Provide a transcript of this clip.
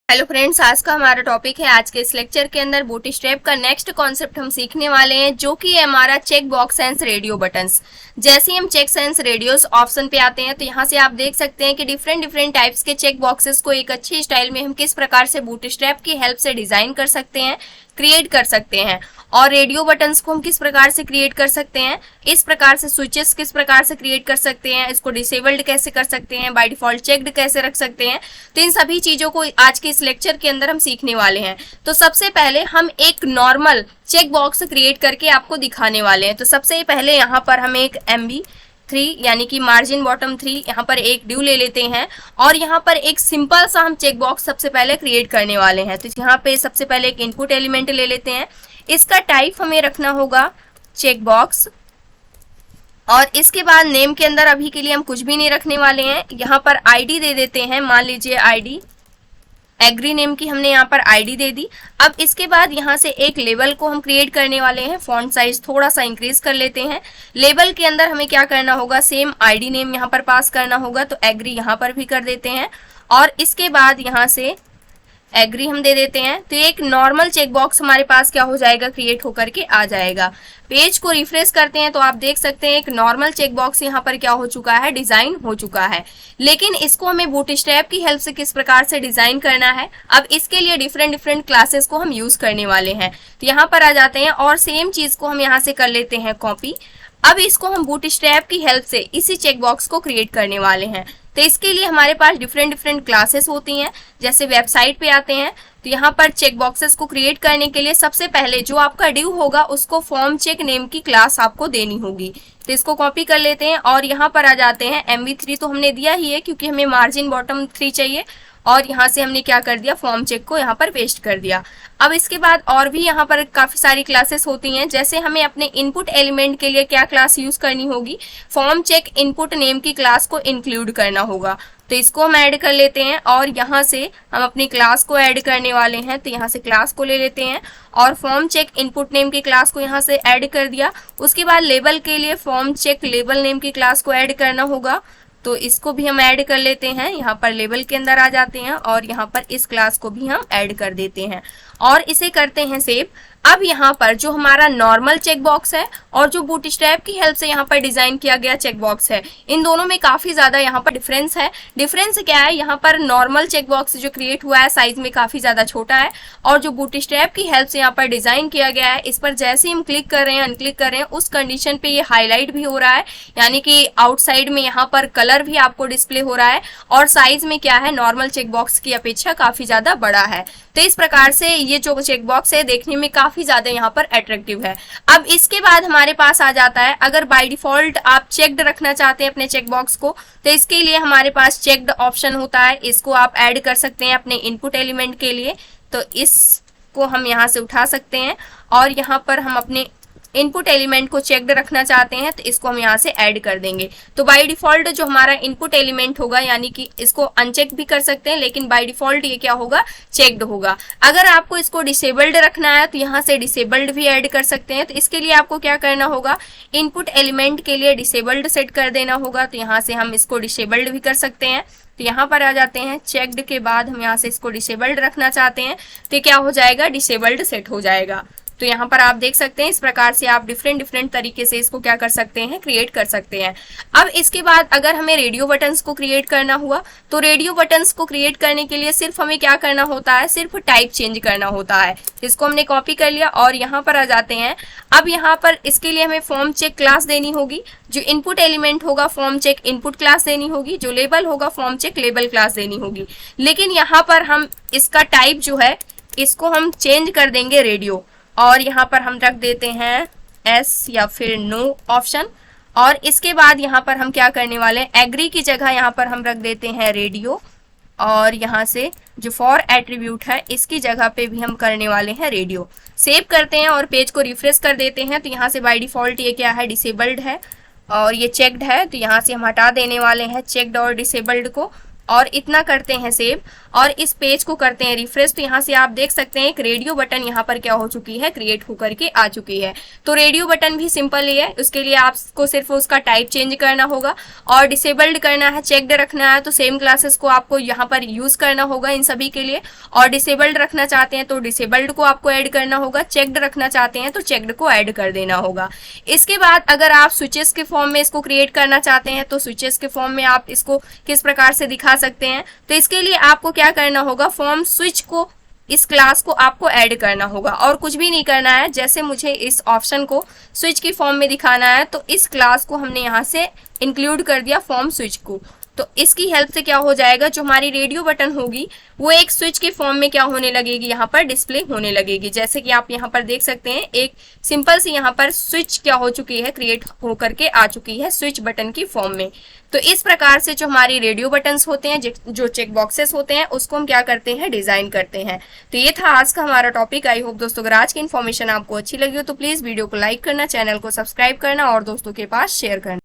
Hello friends, आज का हमारा टॉपिक है। आज के इस लेक्चर के अंदर बूटस्ट्रैप का नेक्स्ट कॉन्सेप्ट हम सीखने वाले हैं, जो कि है हमारा check box sense radio buttons. जैसे ही हम चेक सेंस रेडियोस ऑप्शन पे आते हैं तो यहाँ से आप देख सकते हैं कि डिफरेंट टाइप्स के चेक बॉक्सेस को एक अच्छी स्टाइल में हम किस प्रकार से बूटस्ट्रैप की हेल्प से डिजाइन कर सकते हैं, क्रिएट कर सकते हैं। और रेडियो बटन्स को हम किस प्रकार से क्रिएट कर सकते हैं, इस प्रकार से स्विचेस किस प्रकार से क्रिएट कर सकते हैं, इसको डिसेबल्ड कैसे कर सकते हैं, बाय डिफॉल्ट चेक्ड कैसे रख सकते हैं। तो इन सभी चीजों को आज के इस लेक्चर के अंदर हम सीखने वाले हैं। तो सबसे पहले हम एक नॉर्मल चेक बॉक्स क्रिएट करके आपको दिखाने वाले हैं। तो सबसे पहले यहाँ पर हम एक MB3 यानी कि मार्जिन बॉटम 3 यहाँ पर एक ड्यू ले लेते हैं और यहाँ पर एक सिंपल सा हम चेक बॉक्स सबसे पहले क्रिएट करने वाले हैं। तो यहाँ पे सबसे पहले एक इनपुट एलिमेंट ले लेते हैं। इसका टाइप हमें रखना होगा चेक बॉक्स, और इसके बाद नेम के अंदर अभी के लिए हम कुछ भी नहीं रखने वाले हैं। यहाँ पर आईडी दे देते हैं, मान लीजिए आईडी एग्री नेम की हमने यहाँ पर आईडी दे दी। अब इसके बाद यहाँ से एक लेबल को हम क्रिएट करने वाले हैं। फॉन्ट साइज थोड़ा सा इंक्रीज कर लेते हैं। लेबल के अंदर हमें क्या करना होगा, सेम आईडी नेम यहाँ पर पास करना होगा, तो एग्री यहाँ पर भी कर देते हैं और इसके बाद यहाँ से एग्री हम दे देते हैं। तो एक नॉर्मल चेक बॉक्स हमारे पास क्या हो जाएगा, क्रिएट होकर के आ जाएगा। पेज को रिफ्रेश करते हैं तो आप देख सकते हैं एक नॉर्मल चेक बॉक्स यहाँ पर क्या हो चुका है, डिजाइन हो चुका है। लेकिन इसको हमें बूटस्ट्रैप की हेल्प से किस प्रकार से डिजाइन करना है, अब इसके लिए डिफरेंट क्लासेस को हम यूज करने वाले हैं। तो यहाँ पर आ जाते हैं और सेम चीज को हम यहाँ से कर लेते हैं कॉपी। अब इसको हम बूटस्ट्रैप की हेल्प से इसी चेक बॉक्स को क्रिएट करने वाले हैं। तो इसके लिए हमारे पास डिफरेंट क्लासेस होती हैं। जैसे वेबसाइट पे आते हैं तो यहाँ पर चेक बॉक्सेस को क्रिएट करने के लिए सबसे पहले जो आपका ड्यू होगा उसको फॉर्म चेक नेम की क्लास आपको देनी होगी। तो इसको कॉपी कर लेते हैं और यहाँ पर आ जाते हैं। MB3 तो हमने दिया ही है क्योंकि हमें मार्जिन बॉटम 3 चाहिए, और यहाँ से हमने क्या कर दिया, फॉर्म चेक को यहाँ पर पेस्ट कर दिया। अब इसके बाद और भी यहाँ पर काफी सारी क्लासेस होती हैं। जैसे हमें अपने इनपुट एलिमेंट के लिए क्या क्लास यूज करनी होगी, फॉर्म चेक इनपुट नेम की क्लास को इंक्लूड करना होगा। तो इसको हम ऐड कर लेते हैं और यहाँ से हम अपनी क्लास को ऐड करने वाले हैं। तो यहाँ से क्लास को ले लेते हैं और फॉर्म चेक इनपुट नेम की क्लास को यहाँ से ऐड कर दिया। उसके बाद लेबल के लिए फॉर्म चेक लेबल नेम की क्लास को ऐड करना होगा। तो इसको भी हम ऐड कर लेते हैं। यहाँ पर लेबल के अंदर आ जाते हैं और यहाँ पर इस क्लास को भी हम ऐड कर देते हैं और इसे करते हैं सेव। अब यहाँ पर जो हमारा नॉर्मल चेक बॉक्स है और जो बूटस्ट्रैप की हेल्प से यहाँ पर डिजाइन किया गया चेक बॉक्स है, इन दोनों में काफी ज्यादा यहाँ पर डिफरेंस है। डिफरेंस क्या है, यहाँ पर नॉर्मल चेक बॉक्स जो क्रिएट हुआ है साइज में काफी ज्यादा छोटा है, और जो बूटस्ट्रैप की हेल्प से यहाँ पर डिजाइन किया गया है, इस पर जैसे ही हम क्लिक कर रहे हैं, अनक्लिक कर रहे हैं, उस कंडीशन पे ये हाईलाइट भी हो रहा है, यानी कि आउटसाइड में यहाँ पर कलर भी आपको डिस्प्ले हो रहा है, और साइज में क्या है, नॉर्मल चेक बॉक्स की अपेक्षा काफी ज्यादा बड़ा है। तो इस प्रकार से ये जो चेक बॉक्स है देखने में काफी ज्यादा यहाँ पर अट्रैक्टिव है। अब इसके बाद हमारे पास आ जाता है, अगर बाय डिफॉल्ट आप चेक्ड रखना चाहते हैं अपने चेक बॉक्स को, तो इसके लिए हमारे पास चेक्ड ऑप्शन होता है। इसको आप ऐड कर सकते हैं अपने इनपुट एलिमेंट के लिए। तो इसको हम यहाँ से उठा सकते हैं और यहाँ पर हम अपने इनपुट एलिमेंट को चेक्ड रखना चाहते हैं तो इसको हम यहाँ से ऐड कर देंगे। तो बाय डिफॉल्ट जो हमारा इनपुट एलिमेंट होगा, यानी कि इसको अनचेक भी कर सकते हैं, लेकिन बाय डिफॉल्ट ये क्या होगा, चेक्ड होगा। अगर आपको इसको डिसेबल्ड रखना है तो यहाँ से डिसेबल्ड भी ऐड कर सकते हैं। तो इसके लिए आपको क्या करना होगा, इनपुट एलिमेंट के लिए डिसेबल्ड सेट कर देना होगा। तो यहाँ से हम इसको डिसेबल्ड भी कर सकते हैं। तो यहाँ पर आ जाते हैं, चेक्ड के बाद हम यहाँ से इसको डिसेबल्ड रखना चाहते हैं तो क्या हो जाएगा, डिसेबल्ड सेट हो जाएगा। तो यहाँ पर आप देख सकते हैं इस प्रकार से आप डिफरेंट तरीके से इसको क्या कर सकते हैं, क्रिएट कर सकते हैं। अब इसके बाद अगर हमें रेडियो बटन्स को क्रिएट करना हुआ, तो रेडियो बटन्स को क्रिएट करने के लिए सिर्फ हमें क्या करना होता है, सिर्फ टाइप चेंज करना होता है। इसको हमने कॉपी कर लिया और यहाँ पर आ जाते हैं। अब यहाँ पर इसके लिए हमें फॉर्म चेक क्लास देनी होगी। जो इनपुट एलिमेंट होगा फॉर्म चेक इनपुट क्लास देनी होगी, जो लेबल होगा फॉर्म चेक लेबल क्लास देनी होगी। लेकिन यहाँ पर हम इसका टाइप जो है इसको हम चेंज कर देंगे रेडियो, और यहाँ पर हम रख देते हैं एस या फिर नो ऑप्शन। और इसके बाद यहाँ पर हम क्या करने वाले हैं, एग्री की जगह यहाँ पर हम रख देते हैं रेडियो, और यहाँ से जो फॉर एट्रीब्यूट है इसकी जगह पे भी हम करने वाले हैं रेडियो। सेव करते हैं और पेज को रिफ्रेश कर देते हैं। तो यहाँ से बाय डिफॉल्ट ये क्या है, डिसेबल्ड है और ये चेक्ड है। तो यहाँ से हम हटा देने वाले हैं चेक्ड और डिसेबल्ड को, और इतना करते हैं सेव। और इस पेज को करते हैं रिफ्रेश, तो यहाँ से आप देख सकते हैं एक रेडियो बटन यहाँ पर क्या हो चुकी है, क्रिएट होकर के आ चुकी है। तो रेडियो बटन भी सिंपल ही है, उसके लिए आपको सिर्फ उसका टाइप चेंज करना होगा और डिसेबल्ड करना है, चेक्ड रखना है तो सेम क्लासेस को आपको यहाँ पर यूज करना होगा इन सभी के लिए। और डिसेबल्ड रखना चाहते हैं तो डिसेबल्ड को आपको ऐड करना होगा, चेक्ड रखना चाहते हैं तो चेक्ड को ऐड कर देना होगा। इसके बाद अगर आप स्विचेस के फॉर्म में इसको क्रिएट करना चाहते हैं तो स्विचेस के फॉर्म में आप इसको किस प्रकार से दिखा सकते हैं, तो इसके लिए आपको क्या करना होगा, फॉर्म स्विच को, इस क्लास को आपको ऐड करना होगा और कुछ भी नहीं करना है। जैसे मुझे इस ऑप्शन को स्विच की फॉर्म में दिखाना है तो इस क्लास को हमने यहाँ से इंक्लूड कर दिया फॉर्म स्विच को। तो इसकी हेल्प से क्या हो जाएगा, जो हमारी रेडियो बटन होगी वो एक स्विच के फॉर्म में क्या होने लगेगी, यहाँ पर डिस्प्ले होने लगेगी। जैसे कि आप यहाँ पर देख सकते हैं एक सिंपल सी यहाँ पर स्विच क्या हो चुकी है, क्रिएट होकर के आ चुकी है स्विच बटन की फॉर्म में। तो इस प्रकार से जो हमारी रेडियो बटन्स होते हैं, जो चेक बॉक्सेस होते हैं, उसको हम क्या करते हैं, डिजाइन करते हैं। तो ये था आज का हमारा टॉपिक। आई होप दोस्तों अगर आज की इन्फॉर्मेशन आपको अच्छी लगी हो तो प्लीज वीडियो को लाइक करना, चैनल को सब्सक्राइब करना और दोस्तों के पास शेयर करना।